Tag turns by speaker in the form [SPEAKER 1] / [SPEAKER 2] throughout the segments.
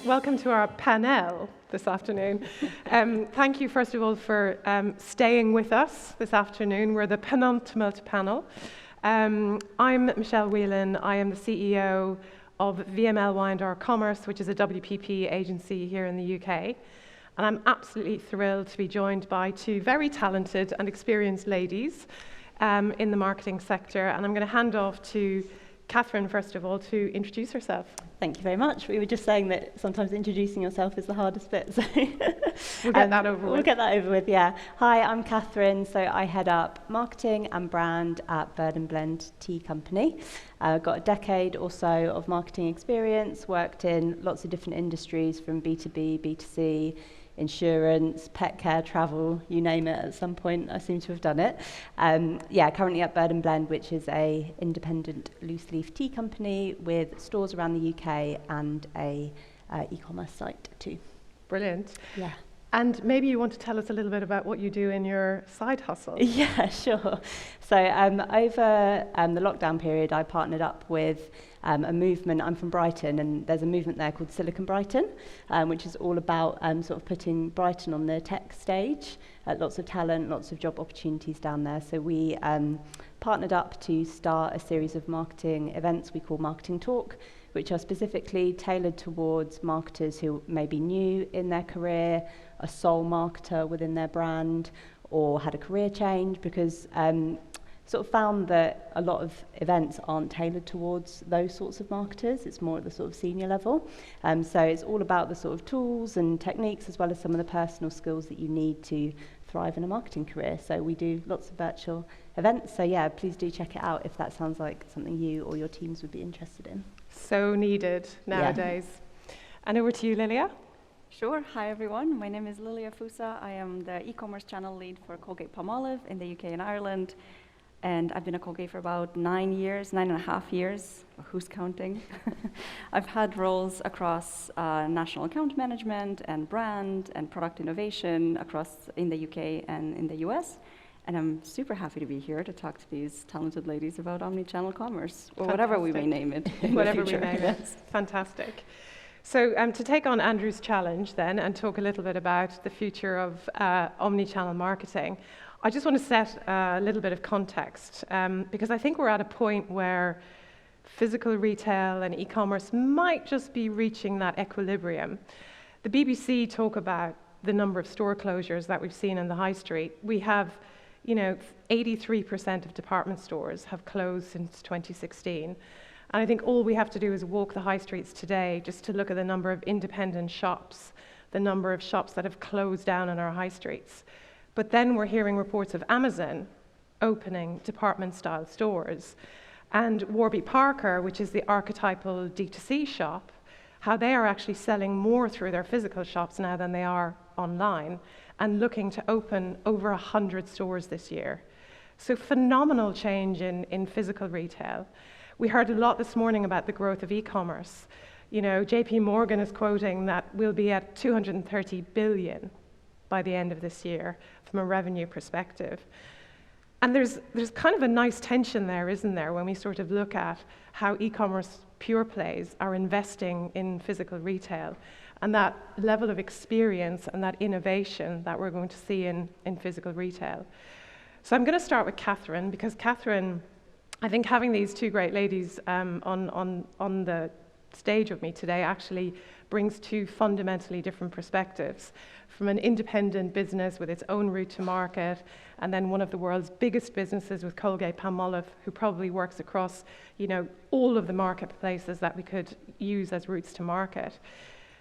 [SPEAKER 1] welcome to our panel this afternoon. Thank you, first of all, for staying with us this afternoon. We're the penultimate panel. I'm Michelle Whelan. I am the CEO of VMLY&R COMMERCE, which is a WPP agency here in the UK. And I'm absolutely thrilled to be joined by two very talented and experienced ladies in the marketing sector. And I'm going to hand off to Catherin, first of all, to introduce herself.
[SPEAKER 2] Thank you very much. We were just saying that sometimes introducing yourself is the hardest bit. So
[SPEAKER 1] we'll get that over with.
[SPEAKER 2] We'll get that over with, yeah. Hi, I'm Catherin. So I head up marketing and brand at Bird & Blend Tea Company. Got a decade or so of marketing experience, worked in lots of different industries from B2B, B2C, insurance, pet care, travel, you name it. At some point, I seem to have done it. Currently at Bird & Blend, which is a independent loose leaf tea company with stores around the UK and a e-commerce site too.
[SPEAKER 1] Brilliant.
[SPEAKER 2] Yeah.
[SPEAKER 1] And maybe you want to tell us a little bit about what you do in your side hustle.
[SPEAKER 2] Yeah, sure. So over the lockdown period, I partnered up with a movement. I'm from Brighton, and there's a movement there called Silicon Brighton, which is all about sort of putting Brighton on the tech stage. Lots of talent, lots of job opportunities down there. So we partnered up to start a series of marketing events we call Marketing Talk, which are specifically tailored towards marketers who may be new in their career, a sole marketer within their brand, or had a career change, because sort of found that a lot of events aren't tailored towards those sorts of marketers. It's more at the sort of senior level. So it's all about the sort of tools and techniques, as well as some of the personal skills that you need to thrive in a marketing career. So we do lots of virtual events. So yeah, please do check it out if that sounds like something you or your teams would be interested in.
[SPEAKER 1] So needed nowadays. Yeah. And over to you, Lilia.
[SPEAKER 3] Sure. Hi, everyone. My name is Lilia Fusa. I am the e-commerce channel lead for Colgate-Palmolive in the UK and Ireland. And I've been at Colgate for about 9.5 years. Who's counting? I've had roles across national account management and brand and product innovation across in the UK and in the US. And I'm super happy to be here to talk to these talented ladies about omnichannel commerce, or whatever we may name it in
[SPEAKER 1] whatever
[SPEAKER 3] the future.
[SPEAKER 1] We name it. Fantastic. So to take on Andrew's challenge then and talk a little bit about the future of omnichannel marketing, I just want to set a little bit of context because I think we're at a point where physical retail and e-commerce might just be reaching that equilibrium. The BBC talk about the number of store closures that we've seen in the high street. We have 83% of department stores have closed since 2016. And I think all we have to do is walk the high streets today just to look at the number of independent shops, the number of shops that have closed down on our high streets. But then we're hearing reports of Amazon opening department-style stores, and Warby Parker, which is the archetypal D2C shop, how they are actually selling more through their physical shops now than they are online, and looking to open over 100 stores this year. So phenomenal change in physical retail. We heard a lot this morning about the growth of e-commerce. JP Morgan is quoting that we'll be at 230 billion by the end of this year from a revenue perspective. And there's kind of a nice tension there, isn't there, when we sort of look at how e-commerce pure plays are investing in physical retail and that level of experience and that innovation that we're going to see in physical retail. So I'm going to start with Catherin, because Catherin, I think having these two great ladies on the stage with me today actually brings two fundamentally different perspectives. From an independent business with its own route to market, and then one of the world's biggest businesses with Colgate-Palmolive, who probably works across, all of the marketplaces that we could use as routes to market.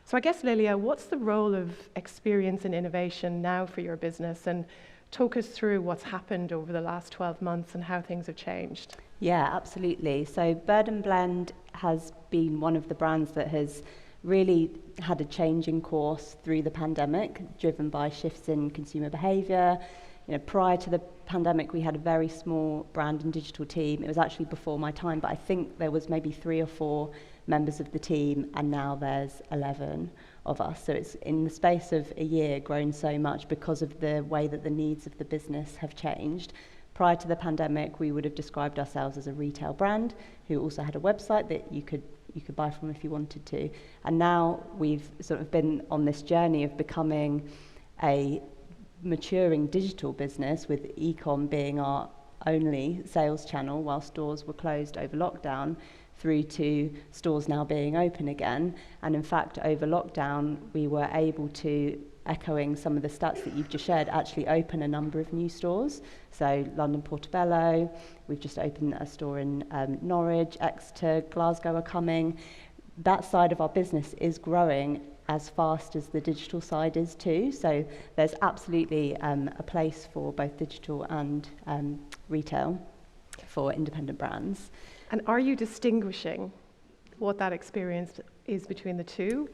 [SPEAKER 1] So I guess, Lilia, what's the role of experience and innovation now for your business? And talk us through what's happened over the last 12 months and how things have changed.
[SPEAKER 2] Yeah, absolutely. So Bird & Blend has been one of the brands that has really had a change in course through the pandemic, driven by shifts in consumer behaviour. Prior to the pandemic, we had a very small brand and digital team. It was actually before my time, but I think there was maybe 3 or 4 members of the team, and now there's 11 of us. So it's in the space of a year grown so much because of the way that the needs of the business have changed. Prior to the pandemic, we would have described ourselves as a retail brand who also had a website that you could could buy from if you wanted to. And now we've sort of been on this journey of becoming a maturing digital business, with e-com being our only sales channel while stores were closed over lockdown, through to stores now being open again. And in fact, over lockdown, we were able to, echoing some of the stats that you've just shared, actually open a number of new stores. So London Portobello, we've just opened a store in Norwich, Exeter, Glasgow are coming. That side of our business is growing as fast as the digital side is too. So there's absolutely a place for both digital and retail for independent brands.
[SPEAKER 1] And are you distinguishing what that experience is between the two,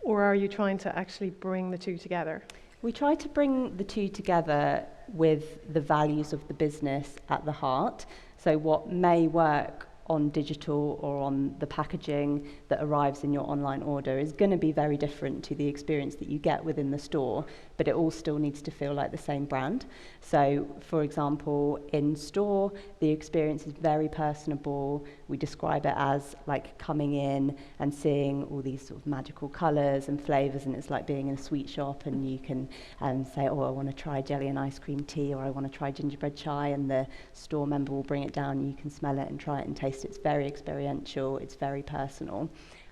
[SPEAKER 1] or are you trying to actually bring the two together?
[SPEAKER 2] We try to bring the two together with the values of the business at the heart. So what may work on digital or on the packaging that arrives in your online order is going to be very different to the experience that you get within the store, but it all still needs to feel like the same brand. So, for example, in store, the experience is very personable. We describe it as like coming in and seeing all these sort of magical colours and flavours, and it's like being in a sweet shop, and you can say, oh, I want to try jelly and ice cream tea, or I want to try gingerbread chai, and the store member will bring it down, and you can smell it and try it and taste it. It's very experiential, it's very personal.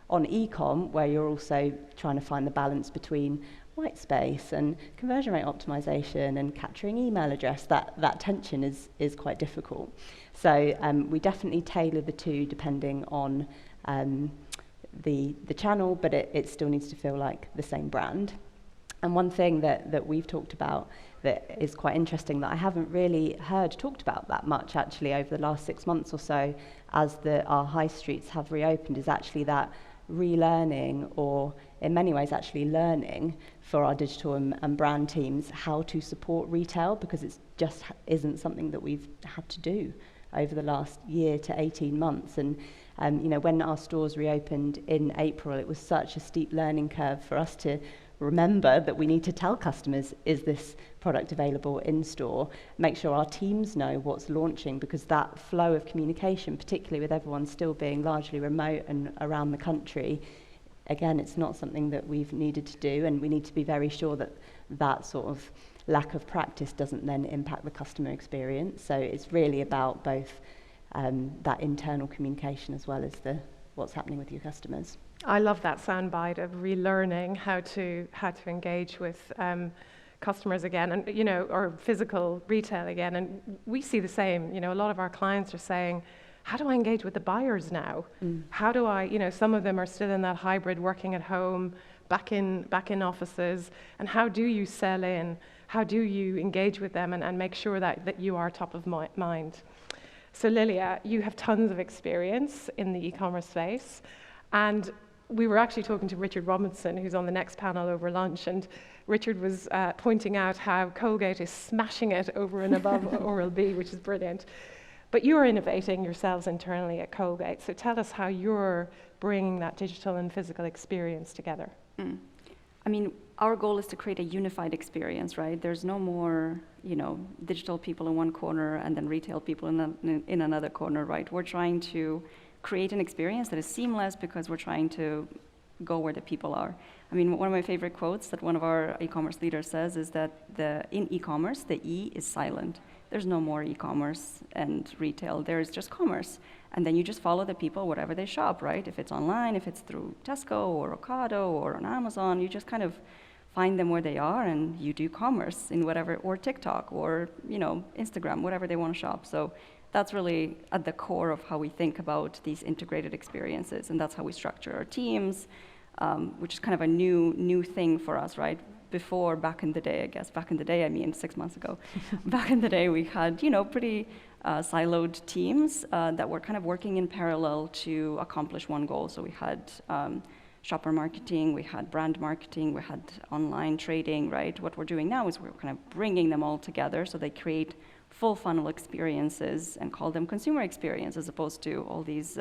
[SPEAKER 2] On e-com, where you're also trying to find the balance between white space and conversion rate optimization and capturing email address, that tension is quite difficult. So we definitely tailor the two depending on the channel, but it still needs to feel like the same brand. And one thing that we've talked about that is quite interesting, that I haven't really heard talked about that much actually over the last 6 months or so, as our high streets have reopened, is actually that relearning, or in many ways actually learning for our digital and brand teams how to support retail, because it just isn't something that we've had to do over the last year to 18 months. And when our stores reopened in April, it was such a steep learning curve for us to remember that we need to tell customers, is this product available in store? Make sure our teams know what's launching, because that flow of communication, particularly with everyone still being largely remote and around the country, again, it's not something that we've needed to do, and we need to be very sure that that sort of lack of practice doesn't then impact the customer experience. So it's really about both that internal communication as well as what's happening with your customers.
[SPEAKER 1] I love that soundbite of relearning how to engage with customers again, and or physical retail again. And we see the same. A lot of our clients are saying, how do I engage with the buyers now? How do I? Some of them are still in that hybrid, working at home, back in offices. And how do you sell in? How do you engage with them and make sure that you are top of mind? So Lilia, you have tons of experience in the e-commerce space, and we were actually talking to Richard Robinson, who's on the next panel over lunch, and Richard was pointing out how Colgate is smashing it over and above Oral-B, which is brilliant. But you're innovating yourselves internally at Colgate, so tell us how you're bringing that digital and physical experience together.
[SPEAKER 3] I mean, our goal is to create a unified experience, right? There's no more, digital people in one corner and then retail people in another corner, right? We're trying to create an experience that is seamless, because we're trying to go where the people are. I mean, one of my favorite quotes that one of our e-commerce leaders says is that in e-commerce, the E is silent. There's no more e-commerce and retail, there's just commerce. And then you just follow the people wherever they shop, right? If it's online, if it's through Tesco or Ocado or on Amazon, you just kind of find them where they are and you do commerce in whatever, or TikTok or, Instagram, whatever they want to shop. So that's really at the core of how we think about these integrated experiences, and that's how we structure our teams, which is kind of a new thing for us, right? Before, back in the day, I mean 6 months ago, back in the day we had, pretty siloed teams that were kind of working in parallel to accomplish one goal. So we had shopper marketing, we had brand marketing, we had online trading, right? What we're doing now is we're kind of bringing them all together so they create full funnel experiences and call them consumer experience, as opposed to all these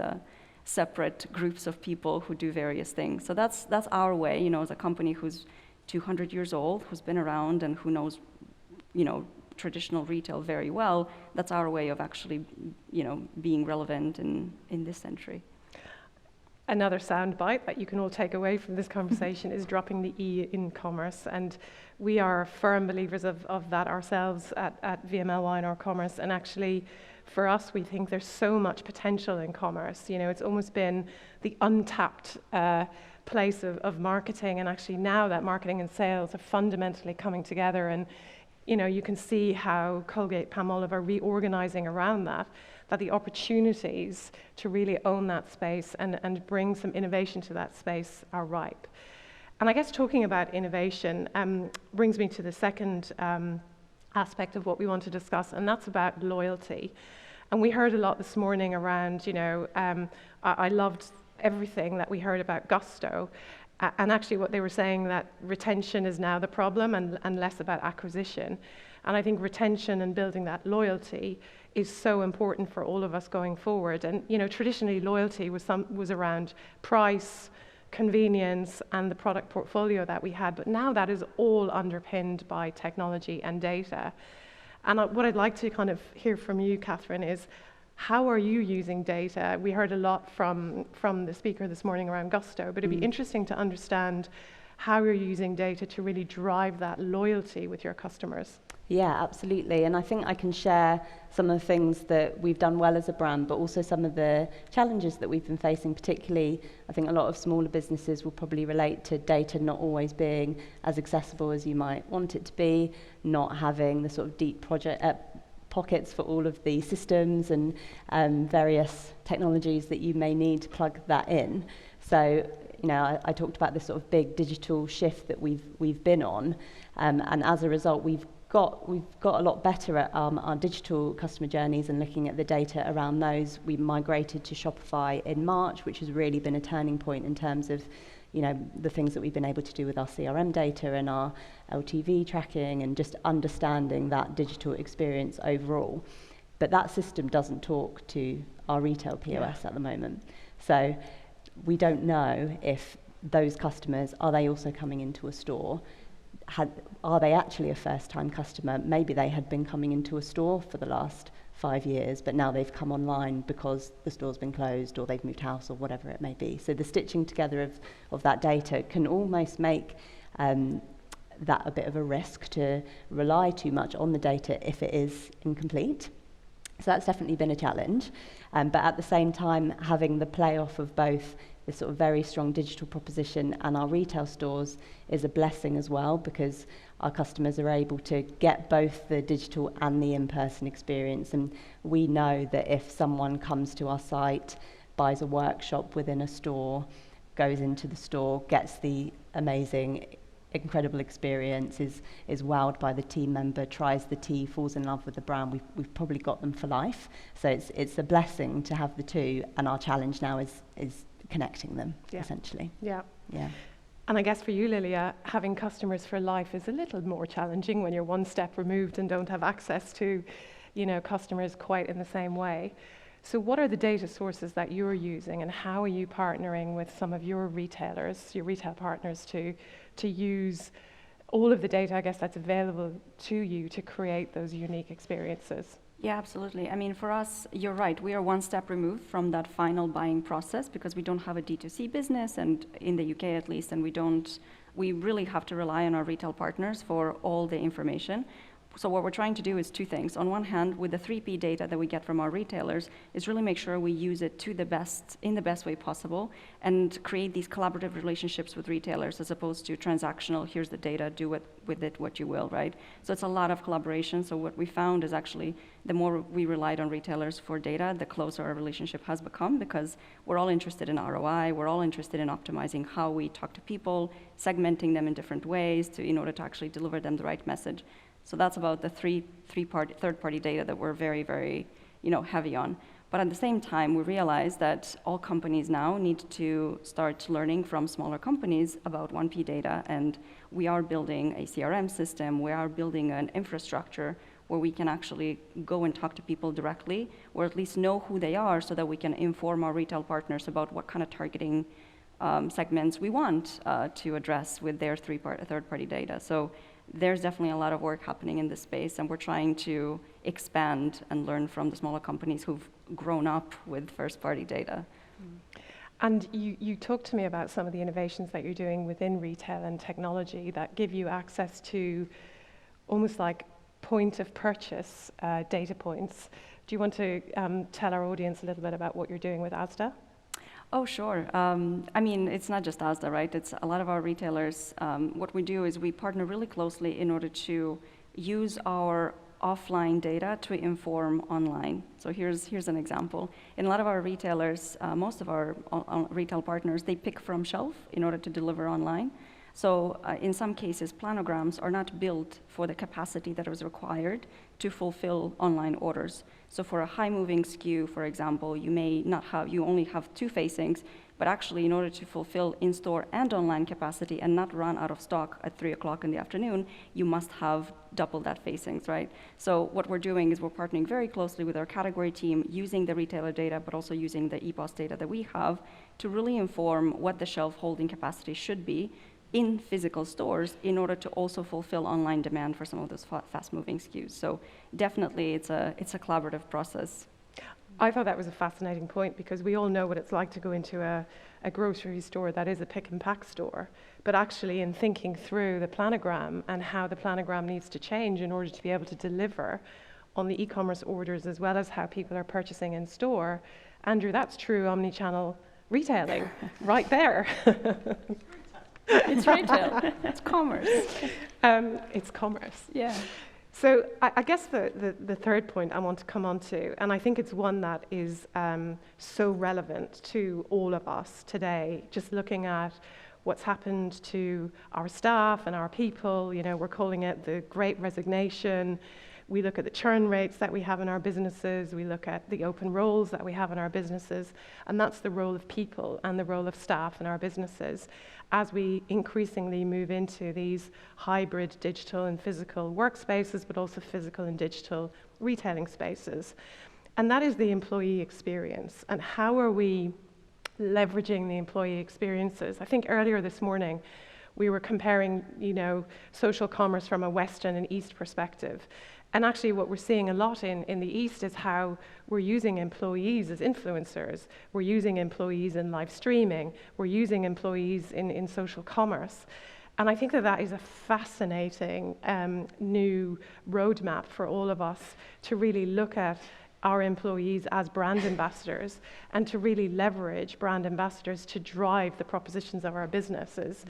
[SPEAKER 3] separate groups of people who do various things. So that's our way, as a company who's 200 years old, who's been around and who knows, traditional retail very well. That's our way of actually, being relevant in this century.
[SPEAKER 1] Another soundbite that you can all take away from this conversation is dropping the E in commerce, and we are firm believers of that ourselves at VMLY&R Commerce. And actually, for us, we think there's so much potential in commerce. You know, it's almost been the untapped place of marketing, and actually now that marketing and sales are fundamentally coming together, and you know, you can see how Colgate-Palmolive are reorganizing around that the opportunities to really own that space and bring some innovation to that space are ripe. And I guess talking about innovation brings me to the second aspect of what we want to discuss, and that's about loyalty. And we heard a lot this morning around, you know, I loved everything that we heard about Gusto. And actually what they were saying, that retention is now the problem and less about acquisition. And I think retention and building that loyalty is so important for all of us going forward. And you know, traditionally loyalty was around price, convenience, and the product portfolio that we had. But now that is all underpinned by technology and data. And what I'd like to kind of hear from you, Catherin, is how are you using data? We heard a lot from the speaker this morning around Gusto, but it'd be interesting to understand how you're using data to really drive that loyalty with your customers.
[SPEAKER 2] Yeah, absolutely. And I think I can share some of the things that we've done well as a brand, but also some of the challenges that we've been facing. Particularly, I think a lot of smaller businesses will probably relate to data not always being as accessible as you might want it to be, not having the sort of deep project pockets for all of the systems and various technologies that you may need to plug that in. So, you know, I talked about this sort of big digital shift that we've been on, and as a result, we've got a lot better at our digital customer journeys and looking at the data around those. We migrated to Shopify in March, which has really been a turning point in terms of, you know, the things that we've been able to do with our CRM data and our LTV tracking and just understanding that digital experience overall. But that system doesn't talk to our retail POS at the moment. So we don't know if those customers, are they also coming into a store? Are they actually a first-time customer? Maybe they had been coming into a store for the last 5 years, but now they've come online because the store's been closed or they've moved house or whatever it may be. So the stitching together of that data can almost make that a bit of a risk to rely too much on the data if it is incomplete. So that's definitely been a challenge. But at the same time, having the play-off of both this sort of very strong digital proposition and our retail stores is a blessing as well, because our customers are able to get both the digital and the in-person experience. And we know that if someone comes to our site, buys a workshop within a store, goes into the store, gets the amazing, incredible experience, is wowed by the team member, tries the tea, falls in love with the brand, we've probably got them for life. So it's a blessing to have the two, and our challenge now is connecting them, essentially. Yeah.
[SPEAKER 1] And I guess for you, Lilia, having customers for life is a little more challenging when you're one step removed and don't have access to, you know, customers quite in the same way. So what are the data sources that you're using, and how are you partnering with some of your retailers, your retail partners, to use all of the data, I guess, that's available to you to create those unique experiences?
[SPEAKER 3] Yeah, absolutely. I mean, for us, you're right. We are one step removed from that final buying process because we don't have a D2C business, and in the UK at least, and we really have to rely on our retail partners for all the information. So what we're trying to do is two things. On one hand, with the 3P data that we get from our retailers, is really make sure we use it in the best way possible, and create these collaborative relationships with retailers as opposed to transactional, here's the data, do with it what you will, right? So it's a lot of collaboration. So what we found is actually the more we relied on retailers for data, the closer our relationship has become, because we're all interested in ROI, we're all interested in optimizing how we talk to people, segmenting them in different ways in order to actually deliver them the right message. So that's about the third-party data that we're very, very, heavy on. But at the same time, we realize that all companies now need to start learning from smaller companies about 1P data, and we are building a CRM system, we are building an infrastructure where we can actually go and talk to people directly, or at least know who they are, so that we can inform our retail partners about what kind of targeting segments we want to address with their third-party data. So there's definitely a lot of work happening in this space, and we're trying to expand and learn from the smaller companies who've grown up with first-party data.
[SPEAKER 1] And you talked to me about some of the innovations that you're doing within retail and technology that give you access to almost like point of purchase data points. Do you want to tell our audience a little bit about what you're doing with Asda?
[SPEAKER 3] Oh, sure. I mean, it's not just Asda, right? It's a lot of our retailers. What we do is we partner really closely in order to use our offline data to inform online. So here's an example. In a lot of our retailers, most of our retail partners, they pick from shelf in order to deliver online. So in some cases, planograms are not built for the capacity that is required to fulfill online orders. So for a high-moving SKU, for example, you only have 2 facings, but actually in order to fulfill in-store and online capacity and not run out of stock at 3 o'clock in the afternoon, you must have double that facings, right? So what we're doing is we're partnering very closely with our category team, using the retailer data, but also using the EPOS data that we have to really inform what the shelf holding capacity should be in physical stores in order to also fulfill online demand for some of those fast-moving SKUs. So definitely it's a collaborative process.
[SPEAKER 1] I thought that was a fascinating point because we all know what it's like to go into a grocery store that is a pick and pack store. But actually in thinking through the planogram and how the planogram needs to change in order to be able to deliver on the e-commerce orders as well as how people are purchasing in store, Andrew, that's true omnichannel retailing right there.
[SPEAKER 4] It's retail. It's commerce.
[SPEAKER 1] It's commerce.
[SPEAKER 4] Yeah.
[SPEAKER 1] So I guess the third point I want to come on to, and I think it's one that is so relevant to all of us today, just looking at what's happened to our staff and our people. You know, we're calling it the Great Resignation. We look at the churn rates that we have in our businesses. We look at the open roles that we have in our businesses. And that's the role of people and the role of staff in our businesses as we increasingly move into these hybrid digital and physical workspaces, but also physical and digital retailing spaces. And that is the employee experience. And how are we leveraging the employee experiences? I think earlier this morning, we were comparing, social commerce from a Western and East perspective. And actually what we're seeing a lot in the East is how we're using employees as influencers. We're using employees in live streaming. We're using employees in social commerce. And I think that is a fascinating new roadmap for all of us to really look at our employees as brand ambassadors and to really leverage brand ambassadors to drive the propositions of our businesses.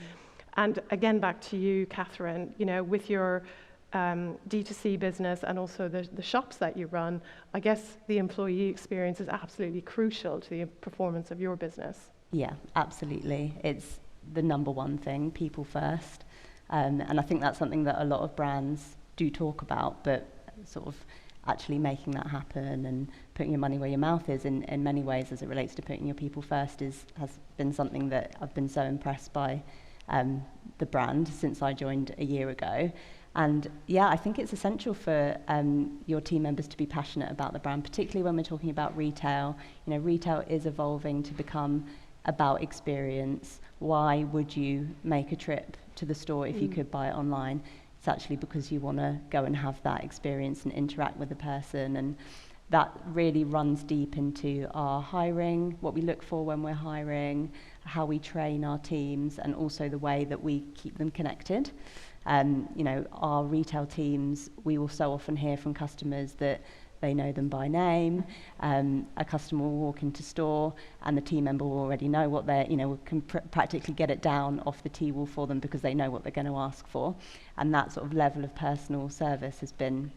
[SPEAKER 1] And again, back to you, Catherin, with your D2C business and also the shops that you run, I guess the employee experience is absolutely crucial to the performance of your business.
[SPEAKER 2] Yeah, absolutely. It's the number one thing, people first. And I think that's something that a lot of brands do talk about, but sort of actually making that happen and putting your money where your mouth is in many ways as it relates to putting your people first has been something that I've been so impressed by the brand since I joined a year ago. And yeah, I think it's essential for your team members to be passionate about the brand, particularly when we're talking about retail. Retail is evolving to become about experience. Why would you make a trip to the store if you could buy it online? It's actually because you want to go and have that experience and interact with the person. And that really runs deep into our hiring, what we look for when we're hiring, how we train our teams, and also the way that we keep them connected. Our retail teams, we will so often hear from customers that they know them by name. A customer will walk into store and the team member will already know what they're, can practically get it down off the tea wall for them because they know what they're going to ask for. And that sort of level of personal service has been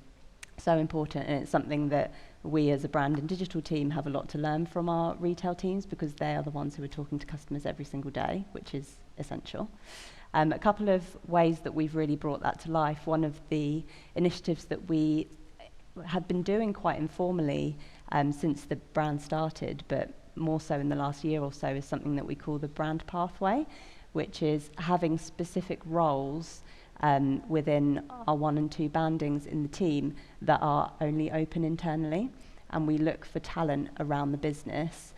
[SPEAKER 2] so important, and it's something that we as a brand and digital team have a lot to learn from our retail teams because they are the ones who are talking to customers every single day, which is essential. A couple of ways that we've really brought that to life. One of the initiatives that we had been doing quite informally since the brand started, but more so in the last year or so, is something that we call the brand pathway, which is having specific roles within our 1 and 2 bandings in the team that are only open internally. And we look for talent around the business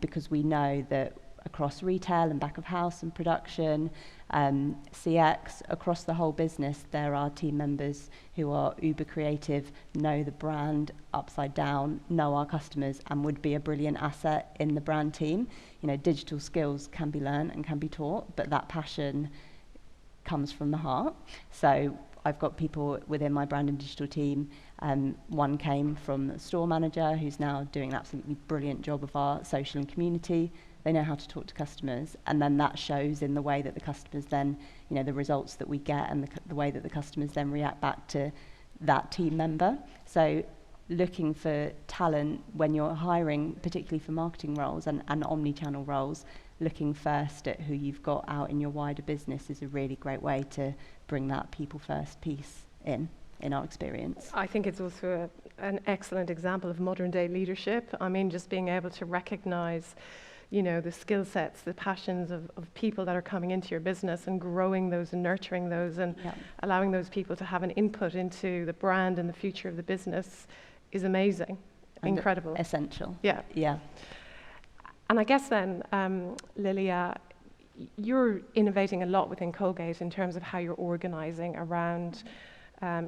[SPEAKER 2] because we know that across retail and back of house and production, CX, across the whole business, there are team members who are uber creative, know the brand upside down, know our customers, and would be a brilliant asset in the brand team. You know, digital skills can be learned and can be taught, but that passion comes from the heart. So I've got people within my brand and digital team. One came from a store manager who's now doing an absolutely brilliant job of our social and community. They know how to talk to customers, and then that shows in the way that the customers then, you know, the results that we get and the way that the customers then react back to that team member. So looking for talent when you're hiring, particularly for marketing roles and omnichannel roles, looking first at who you've got out in your wider business is a really great way to bring that people first piece in our experience.
[SPEAKER 1] I think it's also an excellent example of modern day leadership. I mean, just being able to recognize, you know, the skill sets, the passions of people that are coming into your business and growing those and nurturing those and allowing those people to have an input into the brand and the future of the business is amazing. And incredible.
[SPEAKER 2] Essential.
[SPEAKER 1] Yeah.
[SPEAKER 2] Yeah.
[SPEAKER 1] And I guess then, Lilia, you're innovating a lot within Colgate in terms of how you're organizing around,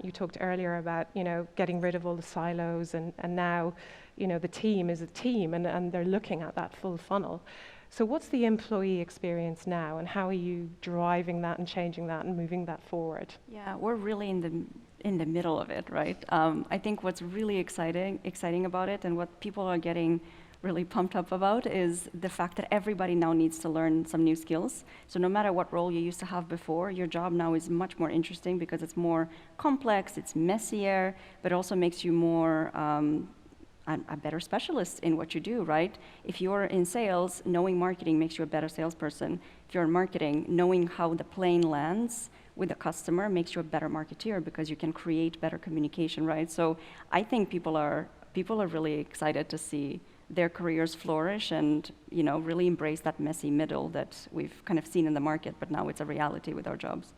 [SPEAKER 1] you talked earlier about, you know, getting rid of all the silos and now, you know, the team is a team and they're looking at that full funnel. So what's the employee experience now and how are you driving that and changing that and moving that forward?
[SPEAKER 3] Yeah, we're really in the middle of it, right? I think what's really exciting about it and what people are getting really pumped up about is the fact that everybody now needs to learn some new skills. So no matter what role you used to have before, your job now is much more interesting because it's more complex, it's messier, but also makes you more a better specialist in what you do, right? If you're in sales, knowing marketing makes you a better salesperson. If you're in marketing, knowing how the plane lands with the customer makes you a better marketeer because you can create better communication, right? So I think people are really excited to see their careers flourish and, you know, really embrace that messy middle that we've kind of seen in the market, but now it's a reality with our jobs.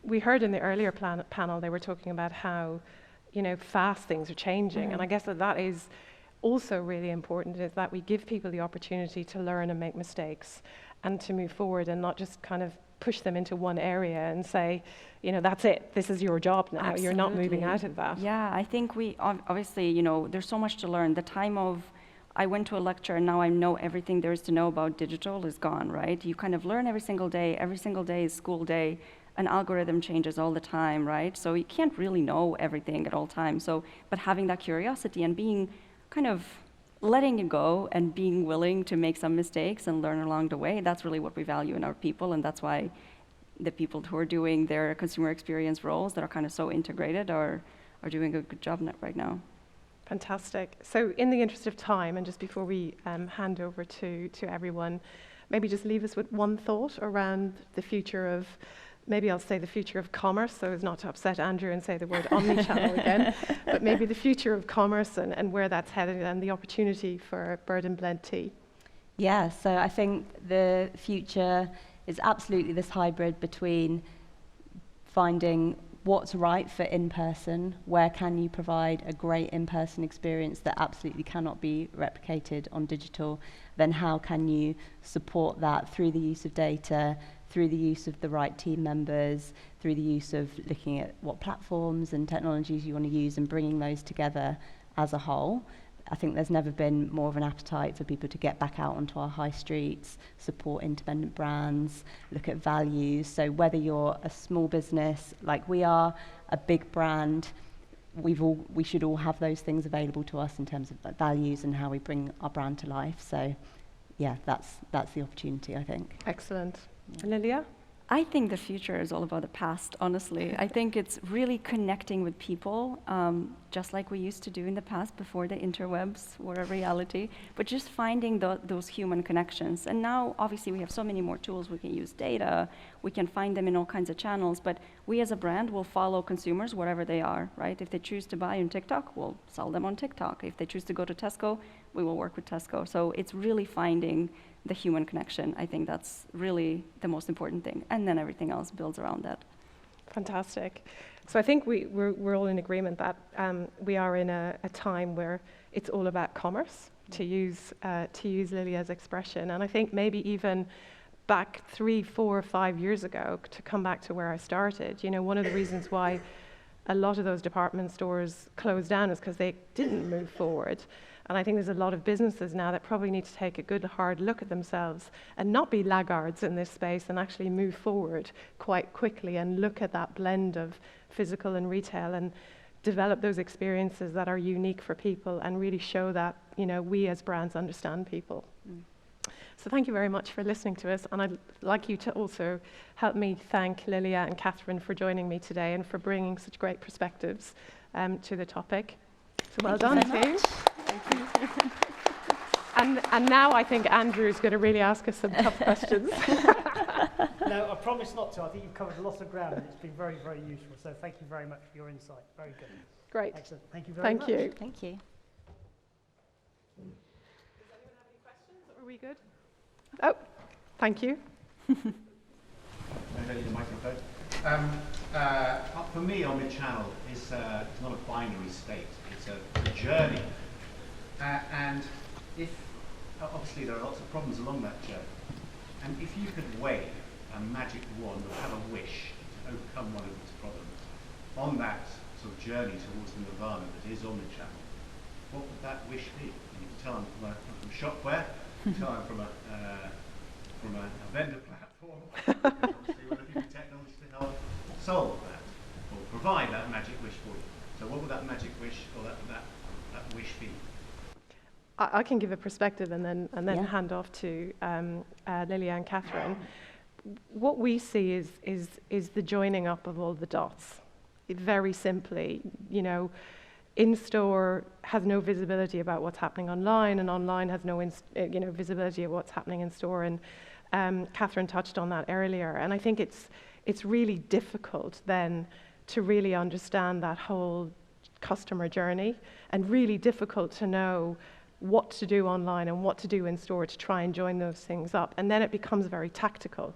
[SPEAKER 1] We heard in the earlier panel, they were talking about how, you know, fast things are changing. And I guess that is also really important, is that we give people the opportunity to learn and make mistakes and to move forward and not just kind of push them into one area and say, you know, that's it, this is your job now.
[SPEAKER 3] Absolutely.
[SPEAKER 1] You're not moving out of that.
[SPEAKER 3] Yeah, I think we obviously, you know, there's so much to learn. The time of I went to a lecture and now I know everything there is to know about digital is gone, right? You kind of learn every single day. Every single day is school day. An algorithm changes all the time, right? So you can't really know everything at all times. So, but having that curiosity and being kind of letting it go and being willing to make some mistakes and learn along the way, that's really what we value in our people. And that's why the people who are doing their consumer experience roles that are kind of so integrated are doing a good job right now.
[SPEAKER 1] Fantastic. So in the interest of time, and just before we hand over to everyone, maybe just leave us with one thought around the future of, maybe I'll say the future of commerce, so as not to upset Andrew and say the word omnichannel again, but maybe the future of commerce and where that's headed and the opportunity for Bird and Blend tea.
[SPEAKER 2] Yeah, so I think the future is absolutely this hybrid between finding what's right for in-person, where can you provide a great in-person experience that absolutely cannot be replicated on digital, then how can you support that through the use of data, through the use of the right team members, through the use of looking at what platforms and technologies you want to use and bringing those together as a whole. I think there's never been more of an appetite for people to get back out onto our high streets, support independent brands, look at values. So whether you're a small business like we are, a big brand, we should all have those things available to us in terms of values and how we bring our brand to life. So yeah, that's the opportunity, I think.
[SPEAKER 1] Excellent. Yeah. Lilia?
[SPEAKER 3] I think the future is all about the past, honestly. I think it's really connecting with people, just like we used to do in the past before the interwebs were a reality, but just finding those human connections. And now, obviously, we have so many more tools. We can use data. We can find them in all kinds of channels. But we as a brand will follow consumers wherever they are, right? If they choose to buy on TikTok, we'll sell them on TikTok. If they choose to go to Tesco, we will work with Tesco. So it's really finding the human connection. I think that's really the most important thing. And then everything else builds around that.
[SPEAKER 1] Fantastic. So I think we're all in agreement that we are in a time where it's all about commerce, to use Lilia's expression. And I think maybe even back 3, 4, 5 years ago, to come back to where I started, one of the reasons why a lot of those department stores closed down is because they didn't move forward. And I think there's a lot of businesses now that probably need to take a good hard look at themselves and not be laggards in this space, and actually move forward quite quickly and look at that blend of physical and retail and develop those experiences that are unique for people and really show that, we as brands understand people. So thank you very much for listening to us, and I'd like you to also help me thank Lilia and Catherin for joining me today and for bringing such great perspectives to the topic. So well done, team. And now I think Andrew's going to really ask us some tough questions.
[SPEAKER 5] No, I promise not to. I think you've covered a lot of ground and it's been very, very useful. So thank you very much for your insight. Very good.
[SPEAKER 1] Great.
[SPEAKER 5] Excellent. Thank you very much.
[SPEAKER 1] Thank you.
[SPEAKER 2] Thank you.
[SPEAKER 1] Does anyone have any questions? Are we good? Oh, thank you.
[SPEAKER 6] I don't need a microphone. For me, Omnichannel is not a binary state. It's a journey. And if obviously there are lots of problems along that journey. And if you could wave a magic wand or have a wish to overcome one of these problems on that sort of journey towards the nirvana that is Omnichannel, what would that wish be? You can tell them from shopware, tell them from a vendor platform. Obviously, we're looking for technology to help solve that or provide that magic wish for you. So what would that magic wish or that wish be?
[SPEAKER 1] I can give a perspective and then
[SPEAKER 2] Yeah.
[SPEAKER 1] hand off to Lilia and Catherin. What we see is the joining up of all the dots. Very simply, in-store has no visibility about what's happening online, and online has no visibility of what's happening in store. And Catherin touched on that earlier. And I think it's really difficult then to really understand that whole customer journey, and really difficult to know what to do online and what to do in store to try and join those things up. And then it becomes very tactical,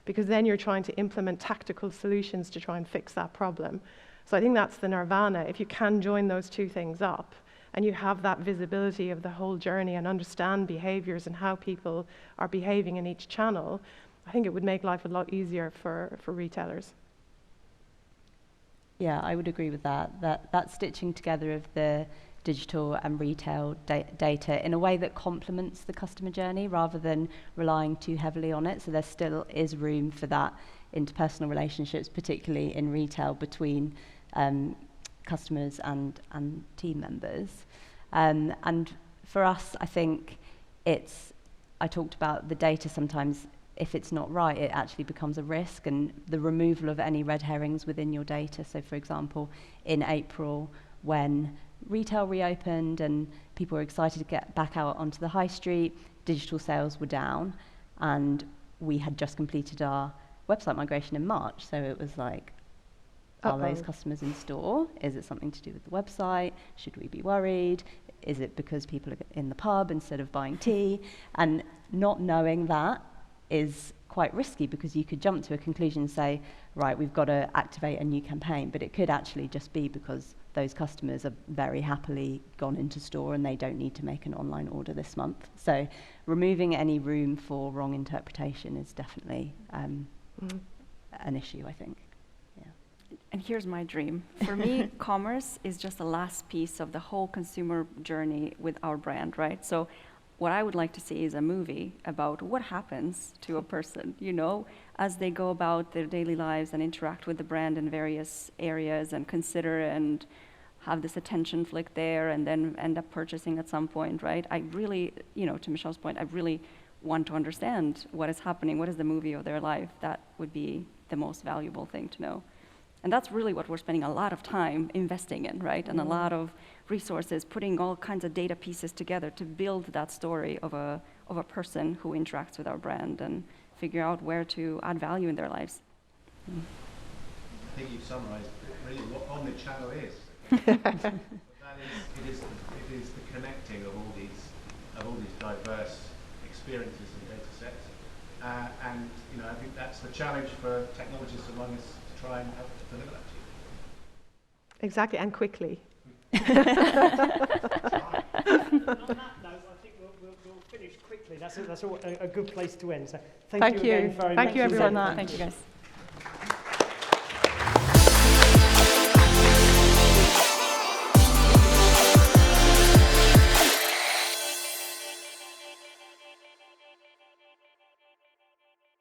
[SPEAKER 1] because then you're trying to implement tactical solutions to try and fix that problem. So I think that's the nirvana. If you can join those two things up and you have that visibility of the whole journey and understand behaviors and how people are behaving in each channel, I think it would make life a lot easier for retailers.
[SPEAKER 2] Yeah, I would agree with that. That stitching together of the digital and retail data in a way that complements the customer journey rather than relying too heavily on it. So there still is room for that interpersonal relationships, particularly in retail between customers and team members. And for us, I think I talked about the data sometimes. If it's not right, it actually becomes a risk, and the removal of any red herrings within your data. So for example, in April, when retail reopened and people were excited to get back out onto the high street, digital sales were down, and we had just completed our website migration in March. So it was like, are those customers in store? Is it something to do with the website? Should we be worried? Is it because people are in the pub instead of buying tea? And not knowing that is quite risky, because you could jump to a conclusion and say, right, we've got to activate a new campaign, but it could actually just be because those customers are very happily gone into store and they don't need to make an online order this month. So removing any room for wrong interpretation is definitely an issue, I think. Yeah.
[SPEAKER 3] And here's my dream. For me, commerce is just the last piece of the whole consumer journey with our brand, right? So what I would like to see is a movie about what happens to a person, as they go about their daily lives and interact with the brand in various areas and consider and have this attention flick there and then end up purchasing at some point, right? I really, to Michelle's point, I really want to understand what is happening, what is the movie of their life. That would be the most valuable thing to know. And that's really what we're spending a lot of time investing in, right? And a lot of resources, putting all kinds of data pieces together to build that story of a person who interacts with our brand and figure out where to add value in their lives.
[SPEAKER 6] I think you've summarised really what Omnichannel is. It is the connecting of all these diverse experiences and data sets. And I think that's the challenge for technologists among us to try and help deliver that to you.
[SPEAKER 1] Exactly, and quickly.
[SPEAKER 5] On that note, I think we'll finish quickly. That's a good place to end. So thank you again very much.
[SPEAKER 1] Thank you, everyone.
[SPEAKER 3] Thank you, guys.